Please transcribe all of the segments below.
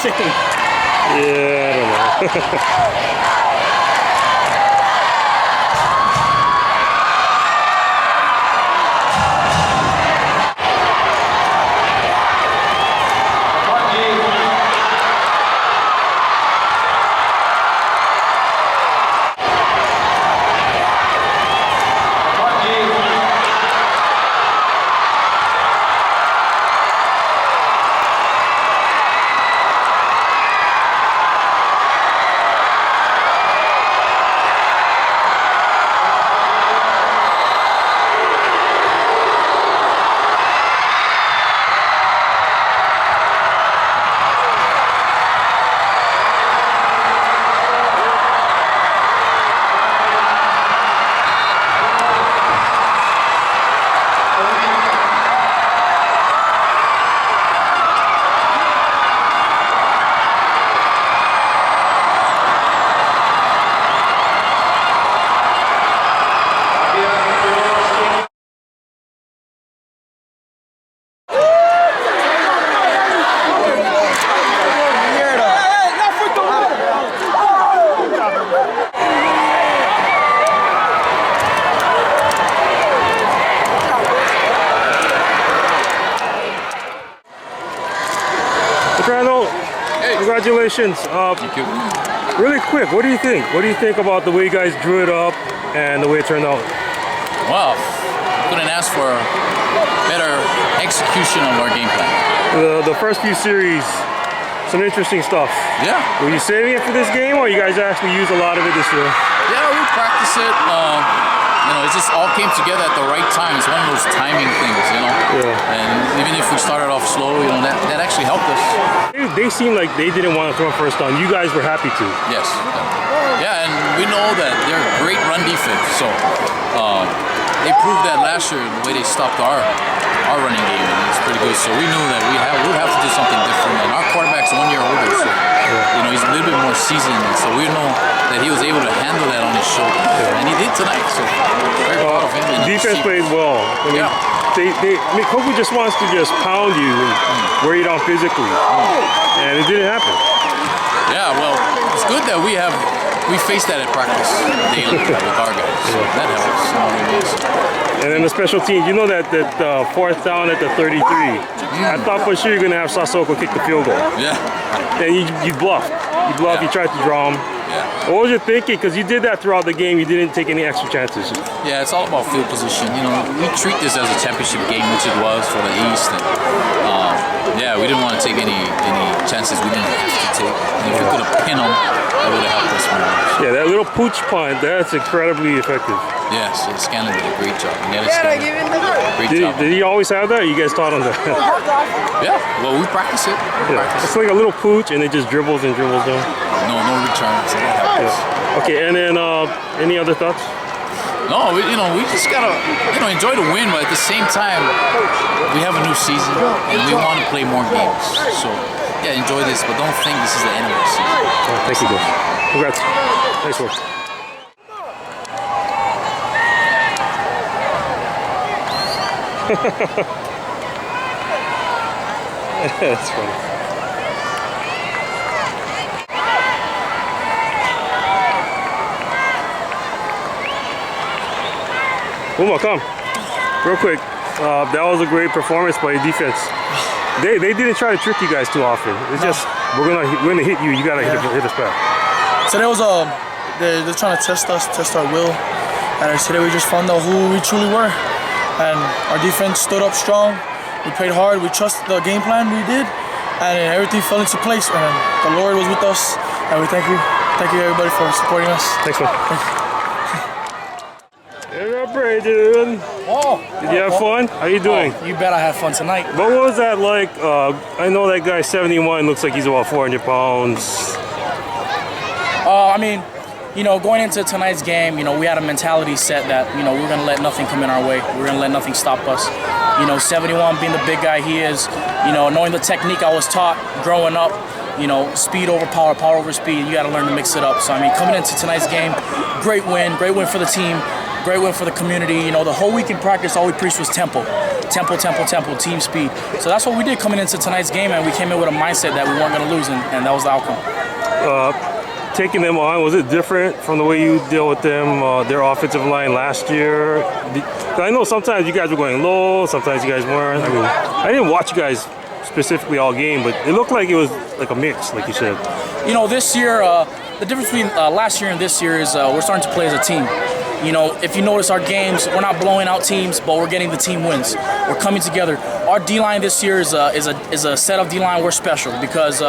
chicken. Yeah, I don't know. Congratulations. Thank you. Really quick, what do you think? What do you think about the way you guys drew it up and the way it turned out? Well, couldn't ask for better execution of our game plan. The first few series, some interesting stuff. Yeah. Were you saving it for this game, or you guys actually used a lot of it this year? Yeah, we practice it. You know, it just all came together at the right time. It's one of those timing things, you know. Yeah. And even if we started off slow, you know, that actually helped us. They seemed like they didn't want to throw first down. You guys were happy to. Yes. Yeah, and we know that they're a great run defense. So they proved that last year the way they stopped our running game, and it's pretty good. So we knew that we'd have to do something different. And our quarterback's 1 year older, so you know he's a little bit more seasoned. And so we know that he was able to handle that on his shoulder, and he did tonight. So very proud of him. And defense played well. I mean, Kahuku just wants to just pound you and wear you down physically, and it didn't happen. Yeah, well, it's good that we face that at practice daily with our guys. So that helps. And then the special teams, you know that fourth down at the 33. I thought for sure you're gonna have Sasoko kick the field goal. Yeah. And you bluffed. You tried to draw him. Yeah. What was your thinking? Because you did that throughout the game. You didn't take any extra chances. Yeah, it's all about field position. You know, we treat this as a championship game, which it was for the East. And, yeah, we didn't want to take any chances we didn't have to take. And if we could have pinned them, that would have helped us more. Yeah, that little pooch punt, that's incredibly effective. Yes, Scanlon did a great job. Great job. Did he always have that? Or you guys taught him that? Yeah, well, we practice it. It's like a little pooch, and it just dribbles and dribbles down. No return. So that helps. Yeah. Okay, and then any other thoughts? No, we just gotta enjoy the win, but at the same time, we have a new season and we want to play more games. So yeah, enjoy this, but don't think this is the end of the season. Thank you, guys. Congrats. Nice work. That's funny. Uma, come. Real quick. That was a great performance by your defense. They didn't try to trick you guys too often. It's just we're gonna hit you. You gotta hit us back. Today was they're trying to test us, test our will. And today we just found out who we truly were. And our defense stood up strong. We played hard. We trusted the game plan we did, and everything fell into place. And the Lord was with us. And we thank you everybody for supporting us. Thanks, man. Hey up, Brayden. Oh, did you have fun? How you doing? You bet I had fun tonight. What was that like? I know that guy 71 looks like he's about 400 pounds. I mean, you know, going into tonight's game, you know, we had a mentality set that, you know, we're going to let nothing come in our way. We're going to let nothing stop us. You know, 71 being the big guy he is, you know, knowing the technique I was taught growing up, you know, speed over power, power over speed, you got to learn to mix it up. So, I mean, coming into tonight's game, great win for the team. great win for the community. You know, the whole week in practice, all we preached was tempo, team speed. So that's what we did coming into tonight's game, and we came in with a mindset that we weren't going to lose, and that was the outcome. Taking them on, was it different from the way you deal with them, their offensive line last year? I know sometimes you guys were going low, sometimes you guys weren't. I mean, I didn't watch you guys specifically all game, but it looked like it was like a mix, like you said. You know, this year, the difference between last year and this year is we're starting to play as a team. You know, if you notice our games, we're not blowing out teams, but we're getting the team wins. We're coming together. Our D-line this year is a set of D-line we're special because,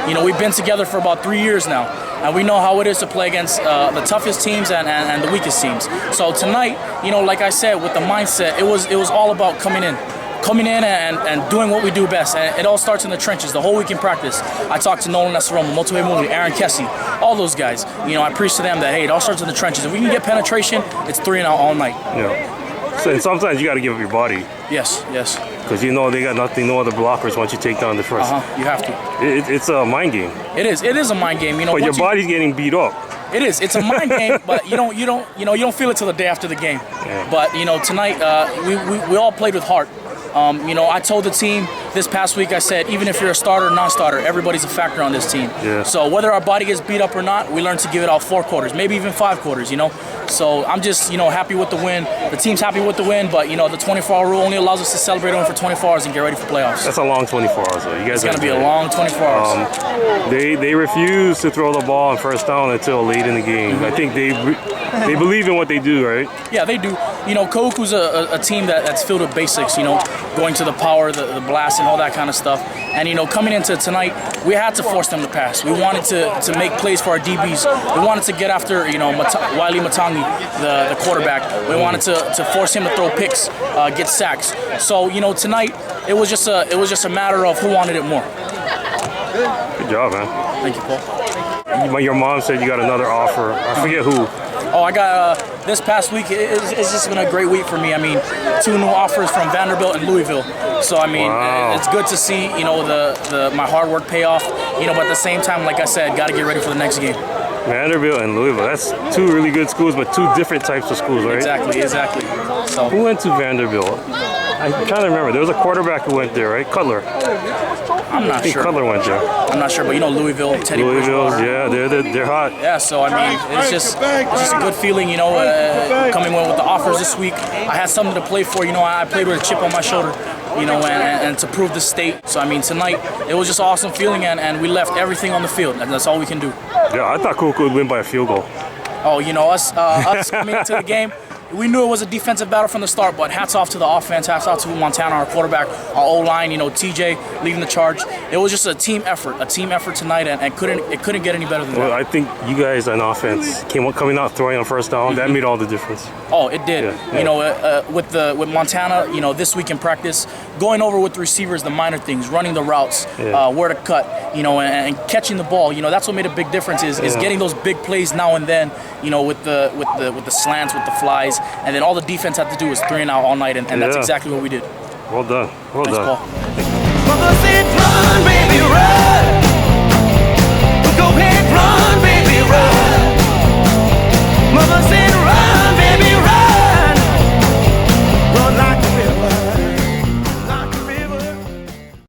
you know, we've been together for about 3 years now, and we know how it is to play against the toughest teams and the weakest teams. So tonight, you know, like I said, with the mindset, it was all about coming in and doing what we do best. And it all starts in the trenches, the whole week in practice. I talked to Nolan Nasaromo, Motoe Muli, Aaron Kessie, all those guys. You know, I preach to them that, hey, it all starts in the trenches. If we can get penetration, it's 3 and out all night. Yeah. So, and sometimes you got to give up your body. Yes. Because you know they got no other blockers once you take down the first. You have to. It's a mind game. It is a mind game. You know, but your body's getting beat up. It is. It's a mind game, but you don't feel it till the day after the game. Yeah. But you know, tonight we all played with heart. You know, I told the team this past week, I said, even if you're a starter or non-starter, everybody's a factor on this team. Yeah. So whether our body gets beat up or not, we learn to give it out 4 quarters, maybe even 5 quarters, you know. So I'm just, you know, happy with the win. The team's happy with the win, but, you know, the 24-hour rule only allows us to celebrate a win for 24 hours and get ready for playoffs. That's a long 24 hours, though. You guys it's going to be a long 24 hours. They refuse to throw the ball on first down until late in the game. I think they believe in what they do, right? Yeah, they do. You know, Kahuku's a team that's filled with basics, you know, going to the power, the blast, and all that kind of stuff. And, you know, coming into tonight, we had to force them to pass. We wanted to make plays for our DBs. We wanted to get after, you know, Wiley Matangi, the quarterback. We wanted to force him to throw picks, get sacks. So, you know, tonight, it was just a matter of who wanted it more. Good job, man. Thank you, Paul. Your mom said you got another offer. I forget who. Oh, I got this past week. It's just been a great week for me. I mean, 2 new offers from Vanderbilt and Louisville. So I mean, wow. It's good to see, you know, my hard work pay off. You know, but at the same time, like I said, got to get ready for the next game. Vanderbilt and Louisville. That's 2 really good schools, but 2 different types of schools, right? Exactly. So who went to Vanderbilt? I'm trying to remember. There was a quarterback who went there, right? Cutler. I'm not sure. Cutler went there. I'm not sure, but you know Louisville, Teddy Bridgewater. Yeah, they're hot. Yeah, so I mean, it's just a good feeling, you know, coming in with the offers this week. I had something to play for, you know. I played with a chip on my shoulder, you know, and to prove the state. So I mean, tonight it was just an awesome feeling, and we left everything on the field, and that's all we can do. Yeah, I thought Kahuku would win by a field goal. Oh, you know, us coming into the game, we knew it was a defensive battle from the start, but hats off to the offense, hats off to Montana, our quarterback, our O-line, you know, TJ leading the charge. It was just a team effort tonight, and it couldn't get any better than that. Well, I think you guys on offense coming out throwing on first down, that made all the difference. Oh, it did. Yeah. You know, with Montana, you know, this week in practice, going over with the receivers, the minor things, running the routes, where to cut, you know, and catching the ball. You know, that's what made a big difference is getting those big plays now and then. You know, with the slants, with the flies, and then all the defense had to do was 3 and out all night, and that's exactly what we did. Well done. Well Thanks, done. Paul.